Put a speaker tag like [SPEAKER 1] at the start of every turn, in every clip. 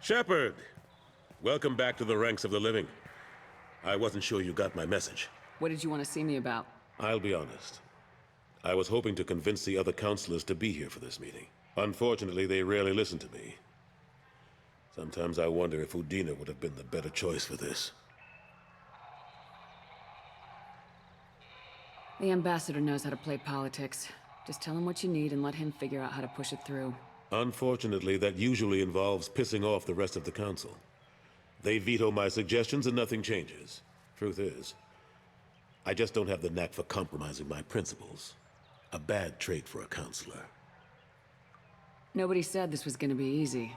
[SPEAKER 1] Shepard! Welcome back to the ranks of the living. I wasn't sure you got my message.
[SPEAKER 2] What did you want to see me about?
[SPEAKER 1] I'll be honest. I was hoping to convince the other counselors to be here for this meeting. Unfortunately, they rarely listen to me. Sometimes I wonder if Udina would have been the better choice for this.
[SPEAKER 2] The ambassador knows how to play politics. Just tell him what you need and let him figure out how to push it through.
[SPEAKER 1] Unfortunately, that usually involves pissing off the rest of the council. They veto my suggestions and nothing changes. Truth is, I just don't have the knack for compromising my principles. A bad trait for a counselor.
[SPEAKER 2] Nobody said this was gonna be easy.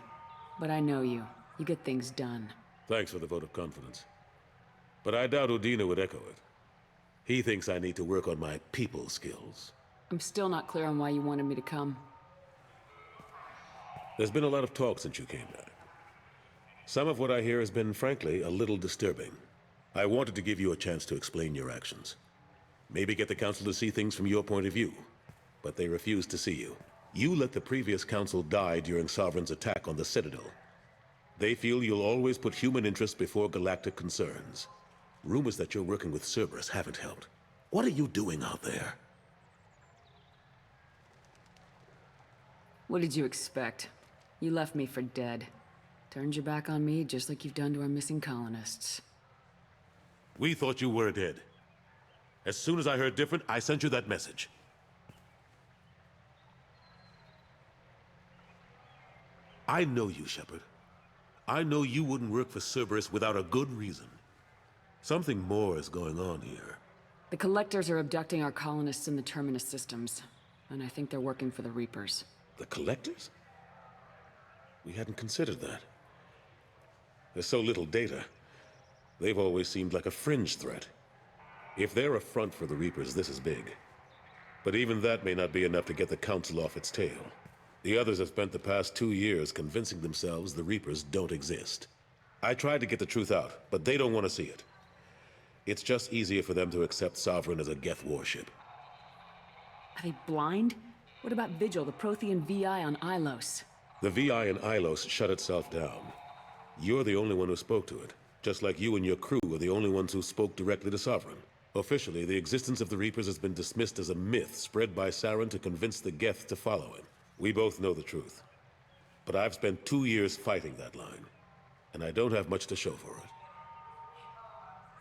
[SPEAKER 2] But I know you. You get things done.
[SPEAKER 1] Thanks for the vote of confidence. But I doubt Udina would echo it. He thinks I need to work on my people skills.
[SPEAKER 2] I'm still not clear on why you wanted me to come.
[SPEAKER 1] There's been a lot of talk since you came back. Some of what I hear has been, frankly, a little disturbing. I wanted to give you a chance to explain your actions. Maybe get the council to see things from your point of view. But they refuse to see you. You let the previous council die during Sovereign's attack on the Citadel. They feel you'll always put human interests before galactic concerns. Rumors that you're working with Cerberus haven't helped. What are you doing out there?
[SPEAKER 2] What did you expect? You left me for dead. Turned your back on me just like you've done to our missing colonists.
[SPEAKER 1] We thought you were dead. As soon as I heard different, I sent you that message. I know you, Shepard. I know you wouldn't work for Cerberus without a good reason. Something more is going on here.
[SPEAKER 2] The Collectors are abducting our colonists in the Terminus systems, and I think they're working for the Reapers.
[SPEAKER 1] The Collectors? We hadn't considered that. There's so little data. They've always seemed like a fringe threat. If they're a front for the Reapers, this is big. But even that may not be enough to get the Council off its tail. The others have spent the past 2 years convincing themselves the Reapers don't exist. I tried to get the truth out, but they don't want to see it. It's just easier for them to accept Sovereign as a Geth warship.
[SPEAKER 2] Are they blind? What about Vigil, the Prothean VI on Ilos?
[SPEAKER 1] The VI in Ilos shut itself down. You're the only one who spoke to it, just like you and your crew are the only ones who spoke directly to Sovereign. Officially, the existence of the Reapers has been dismissed as a myth spread by Saren to convince the Geth to follow him. We both know the truth. But I've spent 2 years fighting that line, and I don't have much to show for it.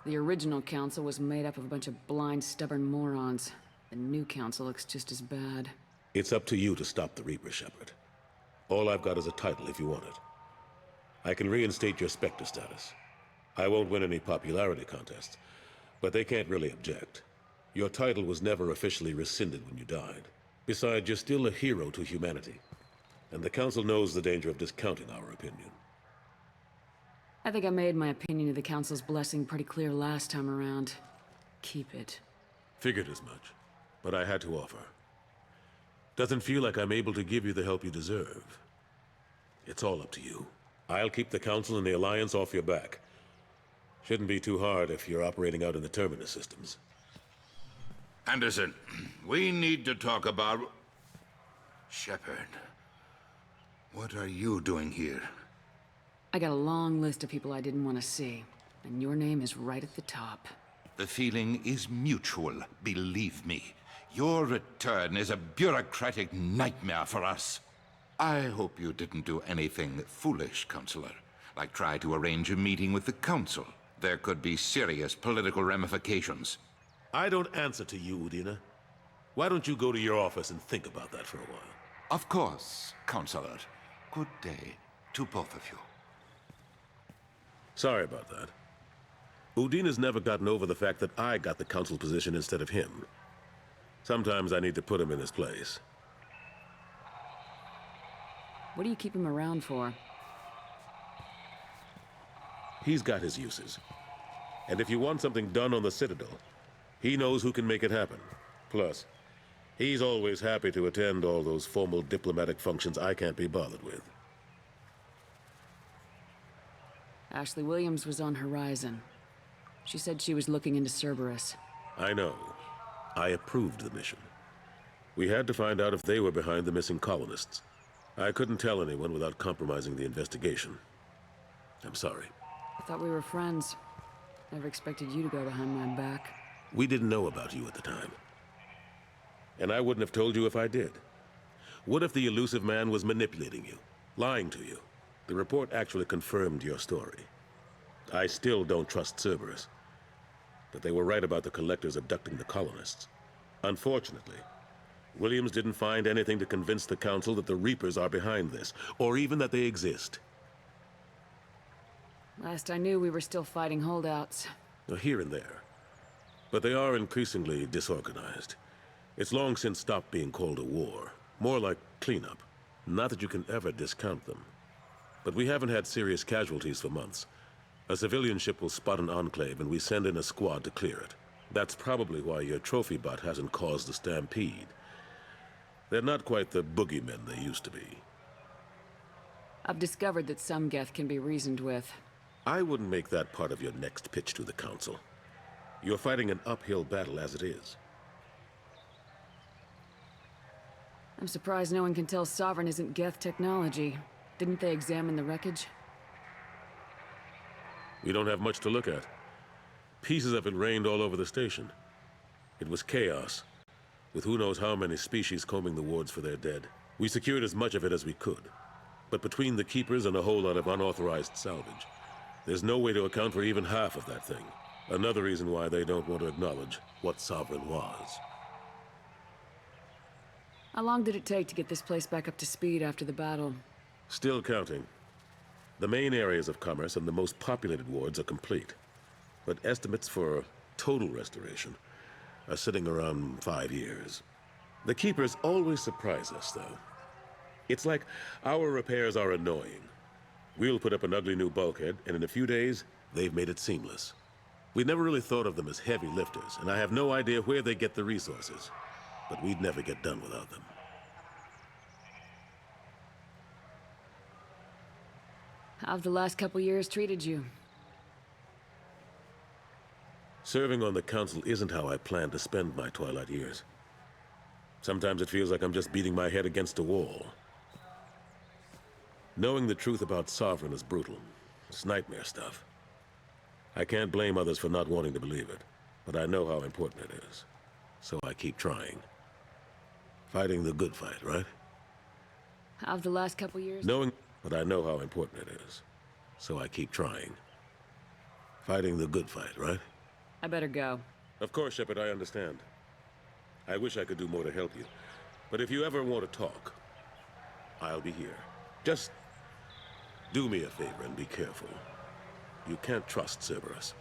[SPEAKER 2] The original council was made up of a bunch of blind, stubborn morons. The new council looks just as bad.
[SPEAKER 1] It's up to you to stop the Reaper, Shepard. All I've got is a title if you want it. I can reinstate your Spectre status. I won't win any popularity contests, but they can't really object. Your title was never officially rescinded when you died. Besides, you're still a hero to humanity. And the Council knows the danger of discounting our opinion.
[SPEAKER 2] I think I made my opinion of the council's blessing pretty clear last time around. Keep it.
[SPEAKER 1] Figured as much, but I had to offer. Doesn't feel like I'm able to give you the help you deserve. It's all up to you. I'll keep the Council and the Alliance off your back. Shouldn't be too hard if you're operating out in the Terminus systems.
[SPEAKER 3] Anderson, we need to talk about... Shepard, what are you doing here?
[SPEAKER 2] I got a long list of people I didn't want to see, and your name is right at the top.
[SPEAKER 3] The feeling is mutual, believe me. Your return is a bureaucratic nightmare for us. I hope you didn't do anything foolish, Counselor, like try to arrange a meeting with the Council. There could be serious political ramifications.
[SPEAKER 1] I don't answer to you, Udina. Why don't you go to your office and think about that for a while?
[SPEAKER 3] Of course, Counselor. Good day to both of you.
[SPEAKER 1] Sorry about that. Udina's never gotten over the fact that I got the Council position instead of him. Sometimes I need to put him in his place.
[SPEAKER 2] What do you keep him around for?
[SPEAKER 1] He's got his uses. And if you want something done on the Citadel, he knows who can make it happen. Plus, he's always happy to attend all those formal diplomatic functions I can't be bothered with.
[SPEAKER 2] Ashley Williams was on Horizon. She said she was looking into Cerberus.
[SPEAKER 1] I know. I approved the mission. We had to find out if they were behind the missing colonists. I couldn't tell anyone without compromising the investigation. I'm sorry.
[SPEAKER 2] I thought we were friends. Never expected you to go behind my back.
[SPEAKER 1] We didn't know about you at the time. And I wouldn't have told you if I did. What if the elusive man was manipulating you, lying to you? The report actually confirmed your story. I still don't trust Cerberus. But they were right about the collectors abducting the colonists. Unfortunately, Williams didn't find anything to convince the Council that the Reapers are behind this, or even that they exist.
[SPEAKER 2] Last I knew, we were still fighting holdouts.
[SPEAKER 1] Here and there. But they are increasingly disorganized. It's long since stopped being called a war. More like cleanup. Not that you can ever discount them. But we haven't had serious casualties for months. A civilian ship will spot an enclave and we send in a squad to clear it. That's probably why your trophy butt hasn't caused the stampede. They're not quite the boogeymen they used to be.
[SPEAKER 2] I've discovered that some Geth can be reasoned with.
[SPEAKER 1] I wouldn't make that part of your next pitch to the Council. You're fighting an uphill battle as it is.
[SPEAKER 2] I'm surprised no one can tell Sovereign isn't Geth technology. Didn't they examine the wreckage?
[SPEAKER 1] We don't have much to look at. Pieces of it rained all over the station. It was chaos, with who knows how many species combing the wards for their dead. We secured as much of it as we could. But between the Keepers and a whole lot of unauthorized salvage, there's no way to account for even half of that thing. Another reason why they don't want to acknowledge what Sovereign was.
[SPEAKER 2] How long did it take to get this place back up to speed after the battle?
[SPEAKER 1] Still counting. The main areas of commerce and the most populated wards are complete. But estimates for total restoration are sitting around 5 years. The Keepers always surprise us, though. It's like our repairs are annoying. We'll put up an ugly new bulkhead, and in a few days, they've made it seamless. We never really thought of them as heavy lifters, and I have no idea where they get the resources. But we'd never get done without them.
[SPEAKER 2] How've the last couple years treated you?
[SPEAKER 1] Serving on the Council isn't how I plan to spend my twilight years. Sometimes it feels like I'm just beating my head against a wall. Knowing the truth about Sovereign is brutal. It's nightmare stuff. I can't blame others for not wanting to believe it, but I know how important it is. So I keep trying. Fighting the good fight, right?
[SPEAKER 2] How've the last couple years?
[SPEAKER 1] Knowing, but I know how important it is. So I keep trying. Fighting the good fight, right?
[SPEAKER 2] I better go.
[SPEAKER 1] Of course, Shepard, I understand. I wish I could do more to help you. But if you ever want to talk, I'll be here. Just do me a favor and be careful. You can't trust Cerberus.